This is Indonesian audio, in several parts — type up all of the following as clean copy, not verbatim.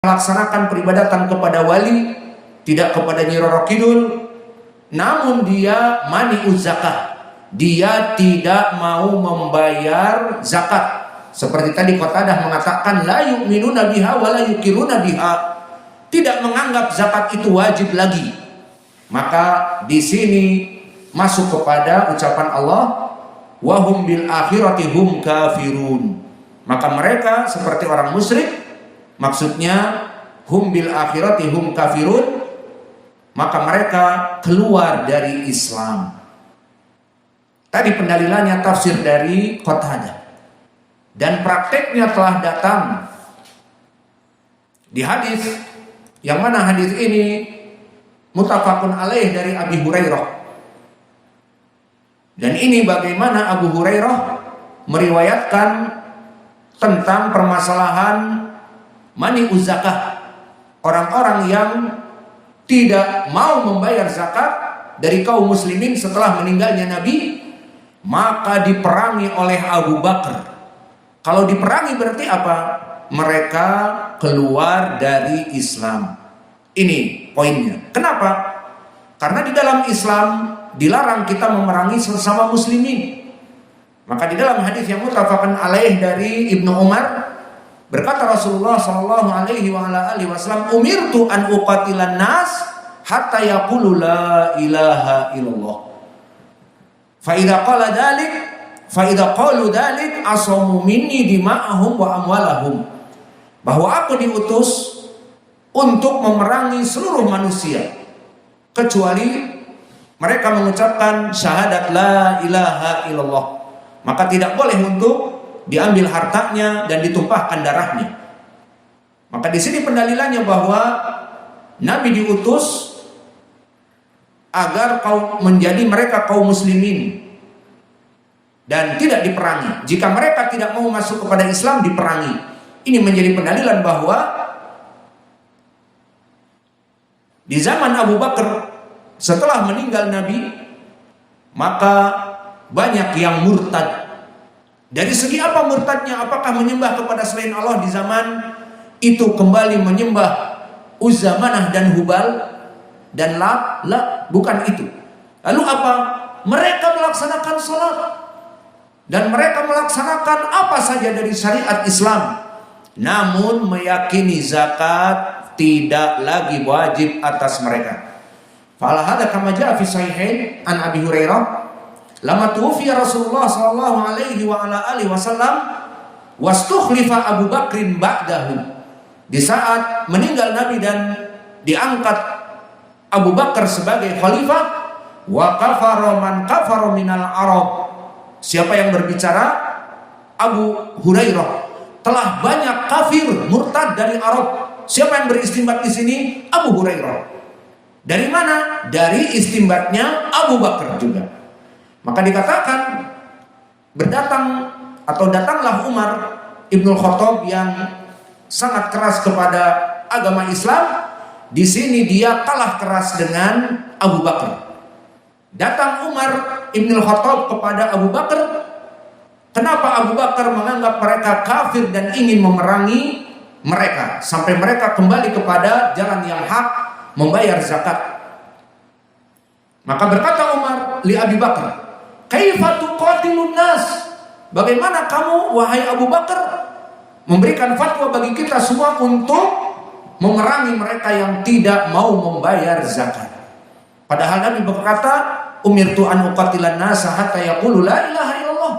melaksanakan peribadatan kepada wali, tidak kepada Nyi Roro Kidul, namun dia mani'uz zakah, dia tidak mau membayar zakat. Seperti tadi Qatadah mengatakan la yu'minuna biha wa la yukiruna biha, tidak menganggap zakat itu wajib lagi. Maka di sini masuk kepada ucapan Allah, wa hum bil akhirati hum kafirun. Maka mereka seperti orang musyrik, maksudnya hum bil akhirati hum kafirun, maka mereka keluar dari Islam. Tadi pendalilannya tafsir dari Qatadah, dan prakteknya telah datang di hadis, yang mana hadis ini muttafaqun alaih dari Abi Hurairah. Dan ini bagaimana Abu Hurairah meriwayatkan tentang permasalahan mani'uz zakah, orang-orang yang tidak mau membayar zakat dari kaum muslimin setelah meninggalnya Nabi, maka diperangi oleh Abu Bakar. Kalau diperangi berarti apa? Mereka keluar dari Islam. Ini poinnya. Kenapa? Karena di dalam Islam dilarang kita memerangi sesama muslimin. Maka di dalam hadis yang muttafaqun alaih dari Ibnu Umar, berkata Rasulullah sallallahu alaihi wasallam, umirtu an uqatilan nas hatta yaqulu la ilaha illallah. Fa idza qala dzalik, fa idza qalu dzalik asamu minni dima'ahum wa amwalahum. Bahwa aku diutus untuk memerangi seluruh manusia kecuali mereka mengucapkan syahadat la ilaha illallah. Maka tidak boleh untuk diambil hartanya dan ditumpahkan darahnya. Maka di sini pendalilannya bahwa Nabi diutus agar menjadi mereka kaum muslimin dan tidak diperangi. Jika mereka tidak mau masuk kepada Islam, diperangi. Ini menjadi pendalilan bahwa di zaman Abu Bakar setelah meninggal Nabi, maka banyak yang murtad. Dari segi apa murtadnya? Apakah menyembah kepada selain Allah di zaman itu, kembali menyembah Uzza, Manah dan Hubal dan La? Bukan itu. Lalu apa? Mereka melaksanakan sholat dan mereka melaksanakan apa saja dari syariat Islam, namun meyakini zakat tidak lagi wajib atas mereka. Fala hada kama jaa fi sahihain an Abi Hurairah lama tuwfiya Rasulullah sallallahu alaihi wasallam wastukhlifa Abu Bakrin ba'dahu. Di saat meninggal Nabi dan diangkat Abu Bakar sebagai khalifah, wa kafara man kafara minal Arab. Siapa yang berbicara? Abu Hurairah. Telah banyak kafir murtad dari Arab. Siapa yang beristinbat di sini? Abu Hurairah. Dari mana? Dari istinbatnya Abu Bakar juga. Maka dikatakan datanglah Umar Ibnul Khattab yang sangat keras kepada agama Islam. Di sini dia kalah keras dengan Abu Bakar. Datang Umar Ibnul Khattab kepada Abu Bakar. Kenapa Abu Bakar menganggap mereka kafir dan ingin memerangi mereka sampai mereka kembali kepada jalan yang hak, membayar zakat? Maka berkata Umar li Abi Bakar, kaifa tuqatilun nas? Bagaimana kamu wahai Abu Bakar memberikan fatwa bagi kita semua untuk memerangi mereka yang tidak mau membayar zakat? Padahal Nabi berkata, umirtu an uqatilan nas hatta yaqulu la ilaha illallah.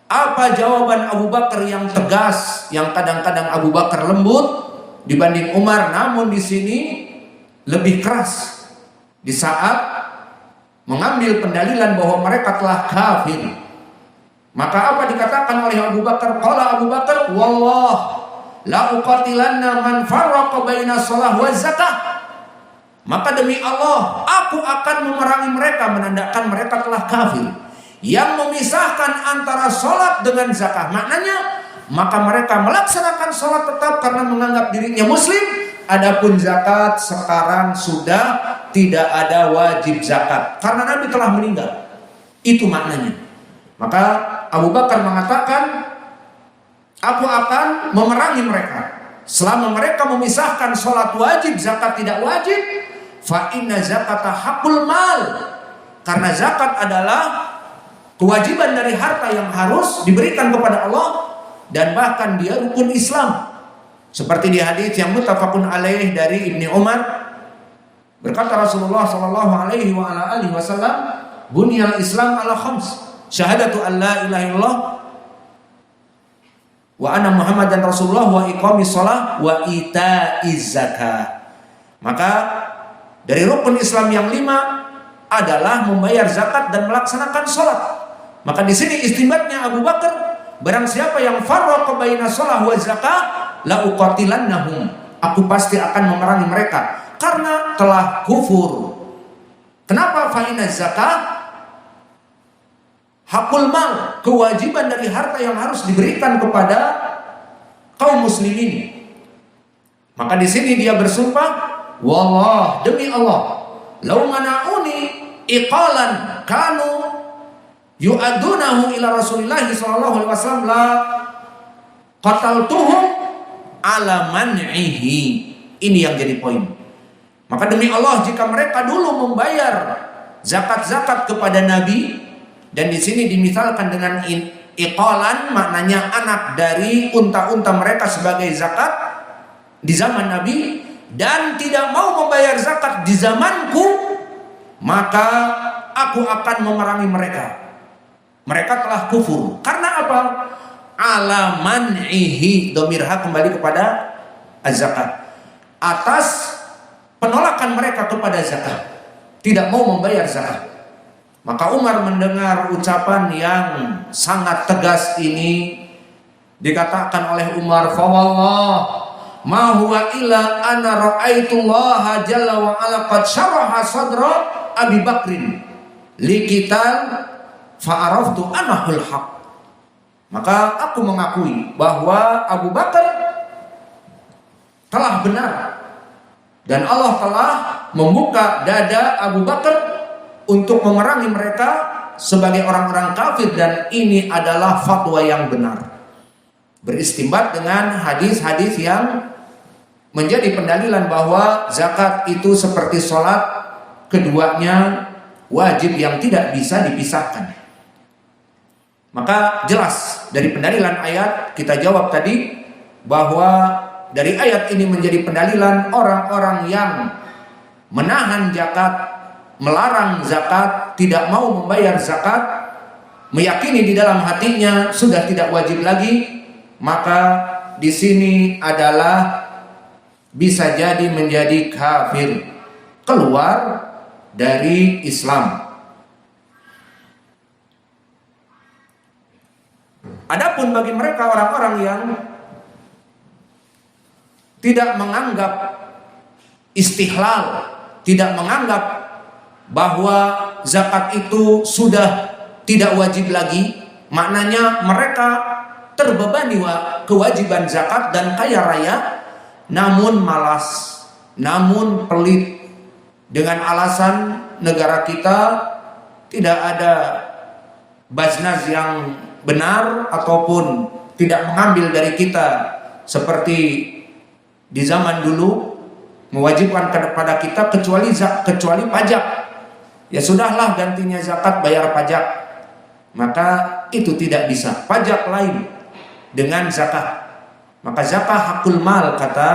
Apa jawaban Abu Bakar yang tegas, yang kadang-kadang Abu Bakar lembut dibanding Umar, namun di sini lebih keras di saat mengambil pendalilan bahwa mereka telah kafir. Maka apa dikatakan oleh Abu Bakar? Qala Abu Bakar, wallah la uqatilanna man farraqa baina shalah wa zakah. Maka demi Allah, aku akan memerangi mereka, menandakan mereka telah kafir, yang memisahkan antara sholat dengan zakah. Maknanya, maka mereka melaksanakan sholat tetap karena menganggap dirinya muslim. Adapun zakat sekarang sudah tidak ada wajib zakat karena Nabi telah meninggal. Itu maknanya. Maka Abu Bakar mengatakan, aku akan memerangi mereka selama mereka memisahkan sholat wajib, zakat tidak wajib, fa inna zakata hakul mal, karena zakat adalah kewajiban dari harta yang harus diberikan kepada Allah, dan bahkan dia rukun Islam. Seperti di hadis yang muttafaqun alaih dari Ibnu Umar, berkata Rasulullah sallallahu alaihi wasallam, bunyal Islam ala khams, syahadatu an la ilaha illallah wa anna Muhammadan Rasulullah wa iqamis shalah wa itaiz zakah. Maka dari rukun Islam yang 5 adalah membayar zakat dan melaksanakan sholat. Maka di sini istinbatnya Abu Bakar, barang siapa yang farraqa baina shalah wa zakah la uqatilannahum, aku pasti akan memerangi mereka karena telah kufur. Kenapa? Fa inna zakah hakul mal, kewajiban dari harta yang harus diberikan kepada kaum muslimin. Maka di sini dia bersumpah, wallah, demi Allah, lau mana'uni iqalan kanu yu'adunahu ila Rasulillah sallallahu alaihi wasallam la qataltuhum ala man'ihi. Ini yang jadi poin. Maka demi Allah, jika mereka dulu membayar zakat-zakat kepada Nabi, dan di sini dimisalkan dengan iqalan, maknanya anak dari unta-unta mereka sebagai zakat di zaman Nabi, dan tidak mau membayar zakat di zamanku, maka aku akan memerangi mereka. Mereka telah kufur. Karena apa? Ala man'ihi, domirha kembali kepada az-zakat, atas penolakan mereka kepada zakat, tidak mau membayar zakat. Maka Umar mendengar ucapan yang sangat tegas ini, dikatakan oleh Umar, fawallah ma huwa illa ana ra'aitullaha jalla wa ala qad syaraha sadra Abi Bakrin liqital fa'araftu anahul haq. Maka aku mengakui bahwa Abu Bakar telah benar, dan Allah telah membuka dada Abu Bakar untuk memerangi mereka sebagai orang-orang kafir, dan ini adalah fatwa yang benar. Beristimbat dengan hadis-hadis yang menjadi pendalilan bahwa zakat itu seperti sholat, keduanya wajib yang tidak bisa dipisahkan. Maka jelas dari pendalilan ayat, kita jawab tadi bahwa dari ayat ini menjadi pendalilan orang-orang yang menahan zakat, melarang zakat, tidak mau membayar zakat, meyakini di dalam hatinya sudah tidak wajib lagi, maka di sini adalah bisa jadi menjadi kafir, keluar dari Islam. Adapun bagi mereka orang-orang yang tidak menganggap istihlal, tidak menganggap bahwa zakat itu sudah tidak wajib lagi, maknanya mereka terbebani kewajiban zakat dan kaya raya, namun malas, namun pelit, dengan alasan negara kita tidak ada basnas yang benar ataupun tidak mengambil dari kita seperti di zaman dulu, mewajibkan kepada kita kecuali pajak. Ya sudahlah, gantinya zakat bayar pajak. Maka itu tidak bisa. Pajak lain dengan zakat. Maka zakat hakul mal, kata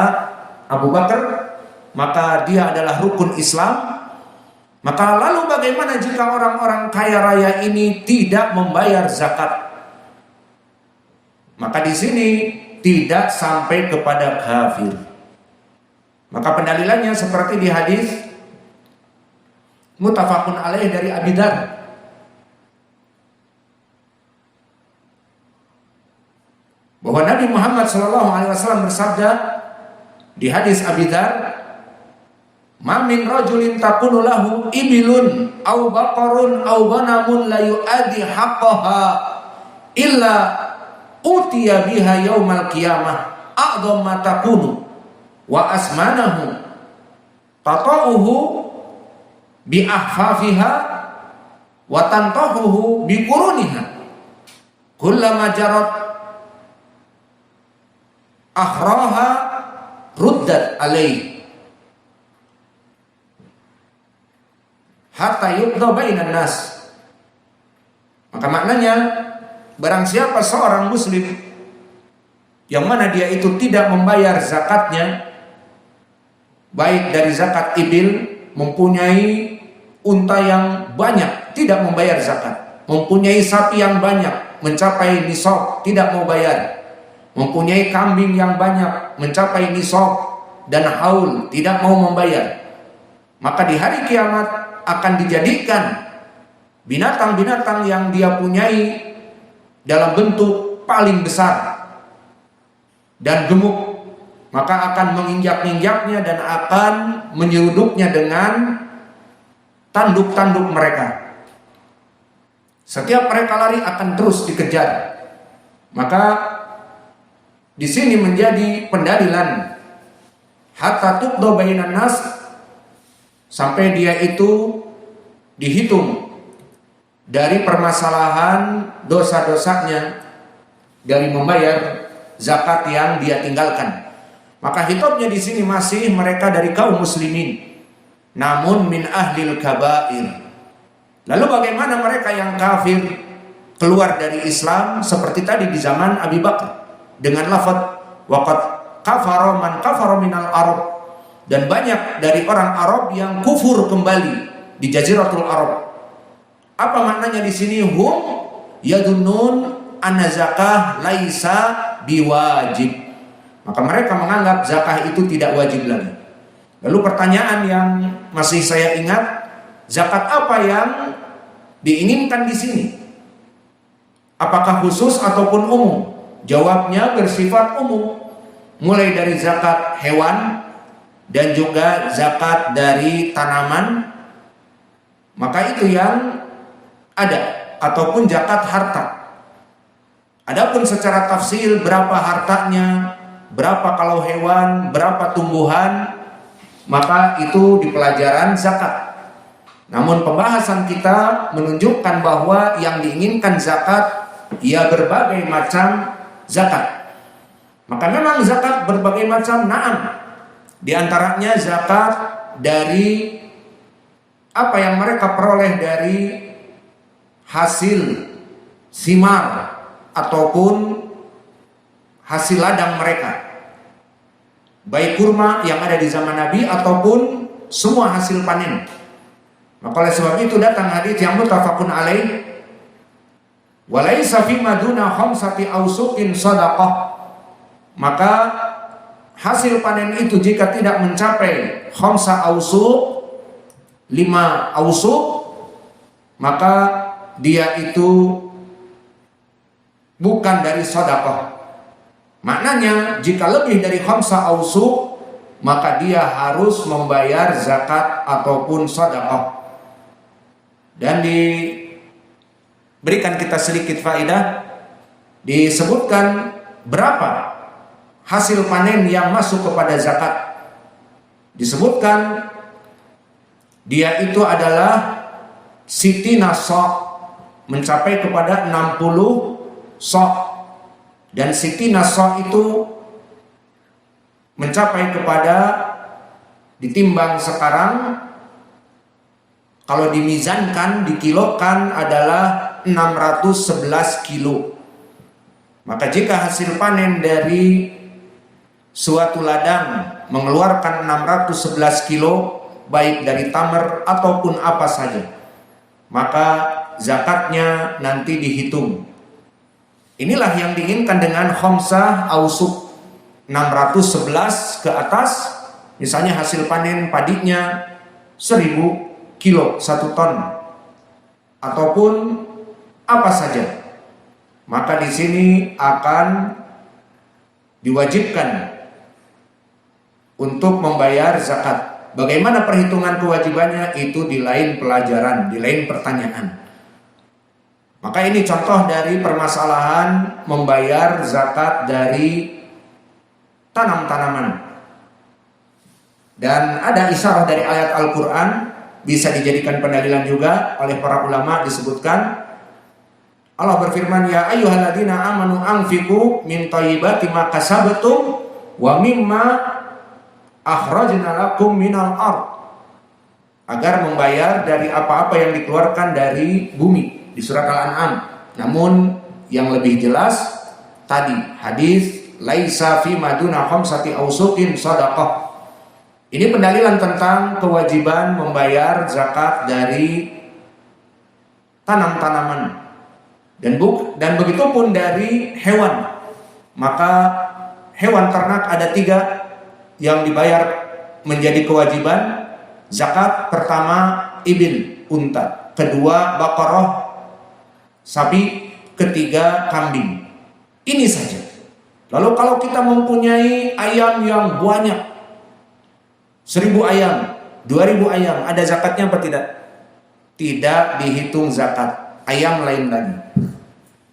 Abu Bakar, maka dia adalah rukun Islam. Maka lalu bagaimana jika orang-orang kaya raya ini tidak membayar zakat? Maka di sini tidak sampai kepada kafir. Maka pendalilannya seperti di hadis muttafaqun alaih dari Abi Dzar, bahwa Nabi Muhammad SAW bersabda di hadis Abi Dzar, "Ma min rajulin takunu lahu ibilun aw baqarun aw ghanamun la yu'addi haqqaha illa utiya biha yaumal qiyamah a'dham ma takunu wa asmanahu tata'uhu bi ahfafiha wa tantahuhu bi quruniha kullama jarat akhraha ruddat alaih hatta yuqda bainan nas. Maka maknanya, barang siapa seorang muslim yang mana dia itu tidak membayar zakatnya, baik dari zakat ibil, mempunyai unta yang banyak, tidak membayar zakat, mempunyai sapi yang banyak, mencapai nisab, tidak mau bayar, mempunyai kambing yang banyak, mencapai nisab dan haul, tidak mau membayar, maka di hari kiamat akan dijadikan binatang-binatang yang dia punyai dalam bentuk paling besar dan gemuk, maka akan menginjak-injaknya dan akan menyeruduknya dengan tanduk-tanduk mereka. Setiap mereka lari akan terus dikejar. Maka di sini menjadi pendalilan hatta tuqda bainan nas, sampai dia itu dihitung dari permasalahan dosa-dosanya dari membayar zakat yang dia tinggalkan. Maka hitopnya di sini masih mereka dari kaum muslimin, namun min ahlil kabair. Lalu bagaimana mereka yang kafir keluar dari Islam seperti tadi di zaman Abi Bakar dengan lafaz waqad kafara man kafara minal Arab, dan banyak dari orang Arab yang kufur kembali di Jaziratul Arab. Apa maknanya di sini? Hum yadunnun anna zakah laisa biwajib. Maka mereka menganggap zakah itu tidak wajib lagi. Lalu pertanyaan yang masih saya ingat, zakat apa yang diinginkan di sini? Apakah khusus ataupun umum? Jawabnya bersifat umum. Mulai dari zakat hewan dan juga zakat dari tanaman, maka itu yang ada, ataupun zakat harta. Adapun secara tafsil berapa hartanya, berapa kalau hewan, berapa tumbuhan, maka itu di pelajaran zakat. Namun pembahasan kita menunjukkan bahwa yang diinginkan zakat ya berbagai macam zakat. Maka memang zakat berbagai macam, na'am. Di antaranya zakat dari apa yang mereka peroleh dari hasil simar ataupun hasil ladang mereka, baik kurma yang ada di zaman Nabi ataupun semua hasil panen. Maka oleh sebab itu datang hadis yang muttafaqun alaih, walaisa fi maduna khamsati ausuqin shadaqah. Maka hasil panen itu jika tidak mencapai khamsa ausuq, 5 ausuq, maka dia itu bukan dari sedekah. Maknanya jika lebih dari khamsa ausuq, maka dia harus membayar zakat ataupun sedekah. Dan diberikan kita sedikit faedah, disebutkan berapa hasil panen yang masuk kepada zakat. Disebutkan dia itu adalah sitina sok, mencapai kepada 60 sok, dan sitina sok itu mencapai kepada, ditimbang sekarang kalau dimizankan, dikilokan adalah 611 kilo. Maka jika hasil panen dari suatu ladang mengeluarkan 611 kilo, baik dari tamar ataupun apa saja, maka zakatnya nanti dihitung. Inilah yang diinginkan dengan khamsah ausuq, 611 ke atas. Misalnya hasil panen padinya 1000 kilo, 1 ton, ataupun apa saja, maka di sini akan diwajibkan untuk membayar zakat. Bagaimana perhitungan kewajibannya itu di lain pelajaran, di lain pertanyaan. Maka ini contoh dari permasalahan membayar zakat dari tanam-tanaman. Dan ada isyarah dari ayat Al-Quran, bisa dijadikan pendalilan juga oleh para ulama. Disebutkan Allah berfirman, ya ayyuhalladzina amanu anfiqu min thayyibati ma kasabtum wa mimma akhrajna lakum minal ard, agar membayar dari apa-apa yang dikeluarkan dari bumi, di surat Al-An'am. Namun yang lebih jelas tadi hadis laisa fi maduna khamsati awsuqin shadaqah. Ini pendalilan tentang kewajiban membayar zakat dari tanam-tanaman dan begitu pun dari hewan. Maka hewan ternak ada 3 yang dibayar menjadi kewajiban zakat. Pertama ibil, unta. Kedua baqarah, sapi. Ketiga kambing. Ini saja. Lalu kalau kita mempunyai ayam yang banyak, 1000 ayam, 2000 ayam, ada zakatnya apa tidak? Tidak dihitung zakat. Ayam lain lagi.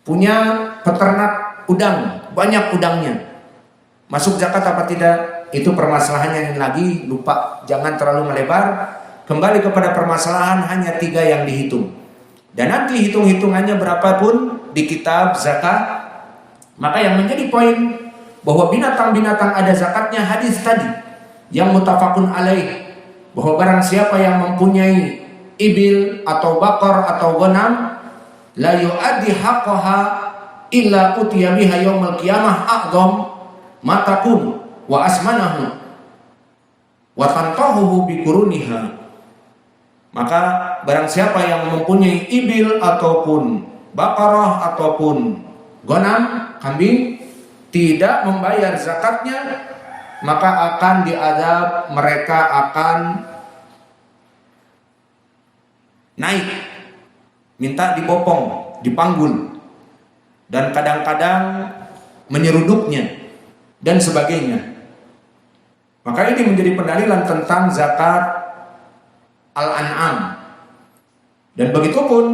Punya peternak udang, banyak udangnya, masuk zakat apa tidak? Itu permasalahannya lagi, lupa, jangan terlalu melebar. Kembali kepada permasalahan, hanya 3 yang dihitung. Dan nanti hitung-hitungannya berapapun di kitab zakat. Maka yang menjadi poin bahwa binatang-binatang ada zakatnya, hadis tadi yang mutafakun alaih, bahwa barang siapa yang mempunyai ibil atau bakar atau ghanam, la yu'addi haqqaha illa utiya biha yaumil qiyamah a'dham ma takun wa asmanahu wa tantahu bi quruniha. Maka barang siapa yang mempunyai ibil ataupun bakarah ataupun ghanam, kambing, tidak membayar zakatnya, maka akan diazab, mereka akan naik, minta dibopong, dipanggul, dan kadang-kadang menyeruduknya dan sebagainya. Maka ini menjadi pendalilan tentang zakat Al-An'am. Dan begitu pun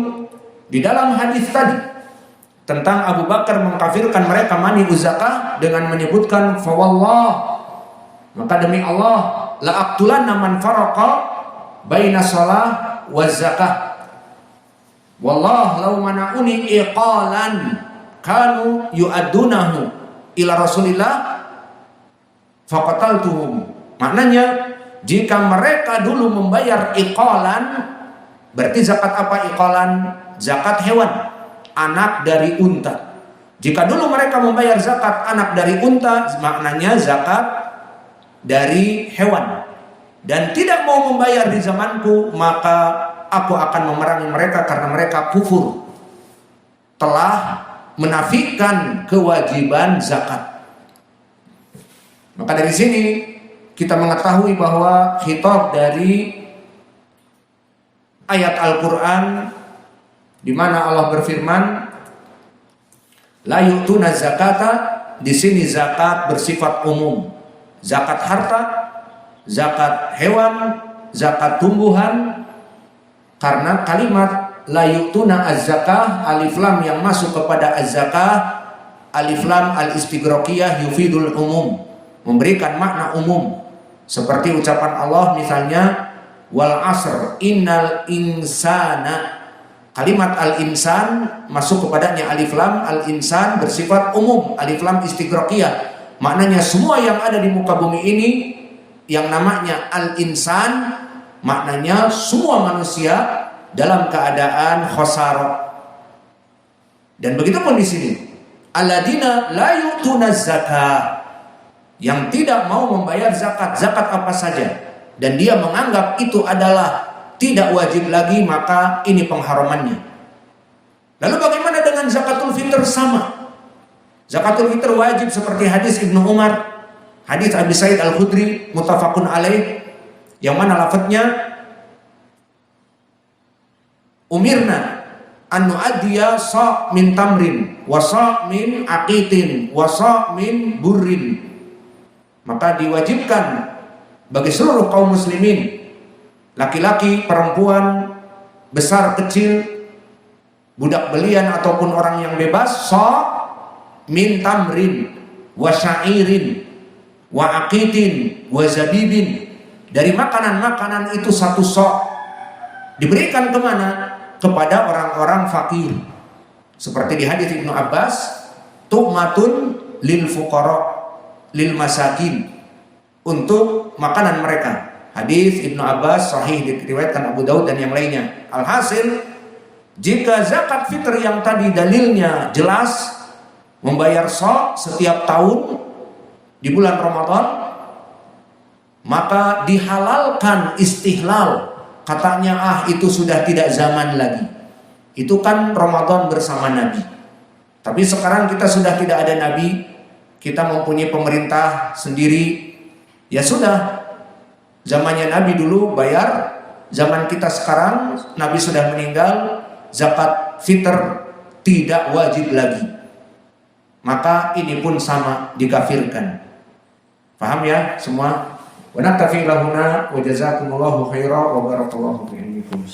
di dalam hadis tadi tentang Abu Bakar mengkafirkan mereka mani zakah dengan menyebutkan fawallah, maka demi Allah, la aqtulanna man faraqa baina shalah wa zakah. Wallah law mana'uni iqalan kanu yu'addunahu ila Rasulillah faqataltuhum. Maknanya, jika mereka dulu membayar iqalan, berarti zakat apa iqalan? Zakat hewan, anak dari unta. Jika dulu mereka membayar zakat anak dari unta, maknanya zakat dari hewan, dan tidak mau membayar di zamanku, maka aku akan memerangi mereka karena mereka kufur, telah menafikan kewajiban zakat. Maka dari sini kita mengetahui bahwa khitab dari ayat Al-Quran di mana Allah berfirman la yu'tuna zakata, di sini zakat bersifat umum. Zakat harta, zakat hewan, zakat tumbuhan. Karena kalimat la yu'tuna az-zakah, alif lam yang masuk kepada az-zakah, alif lam al-istighraqiyah yufidul umum, memberikan makna umum. Seperti ucapan Allah misalnya wal asr innal insana, kalimat al-insan masuk kepadanya alif lam al-insan bersifat umum, alif lam istighraqiyah. Maknanya semua yang ada di muka bumi ini yang namanya al-insan, maknanya semua manusia dalam keadaan khosarah. Dan begitu pun di sini alladzina la yu'tuna zakah, yang tidak mau membayar zakat, zakat apa saja, dan dia menganggap itu adalah tidak wajib lagi, maka ini pengharamannya. Lalu bagaimana dengan zakatul fitr? Sama. Zakatul fitr wajib seperti hadis Ibnu Umar, hadis Abi Sa'id Al-Khudri muttafaqun alaih, yang mana lafadznya umirna an nu'addiya sa' min tamrin wa sa' min aqitin wa sa' min burrin. Maka diwajibkan bagi seluruh kaum muslimin, laki-laki, perempuan, besar, kecil, budak belian ataupun orang yang bebas, sa' min tamrin wa sya'irin wa aqitin wa zabibin, dari makanan-makanan itu satu sa', diberikan kemana? Kepada orang-orang fakir. Seperti di hadis Ibnu Abbas, tu'matun lil fuqara lil masakin, untuk makanan mereka. Hadis Ibnu Abbas sahih diriwayatkan Abu Daud dan yang lainnya. Alhasil, jika zakat fitr yang tadi dalilnya jelas membayar sha' setiap tahun di bulan Ramadan, maka dihalalkan istihlal. Katanya itu sudah tidak zaman lagi. Itu kan Ramadan bersama Nabi. Tapi sekarang kita sudah tidak ada Nabi, kita mempunyai pemerintah sendiri. Ya sudah, zamannya Nabi dulu bayar, zaman kita sekarang Nabi sudah meninggal, zakat fitr tidak wajib lagi. Maka ini pun sama, dikafirkan. Paham ya semua? Wa naktafi lahuna wa jazakumullahu khairan wa barakallahu fiikum.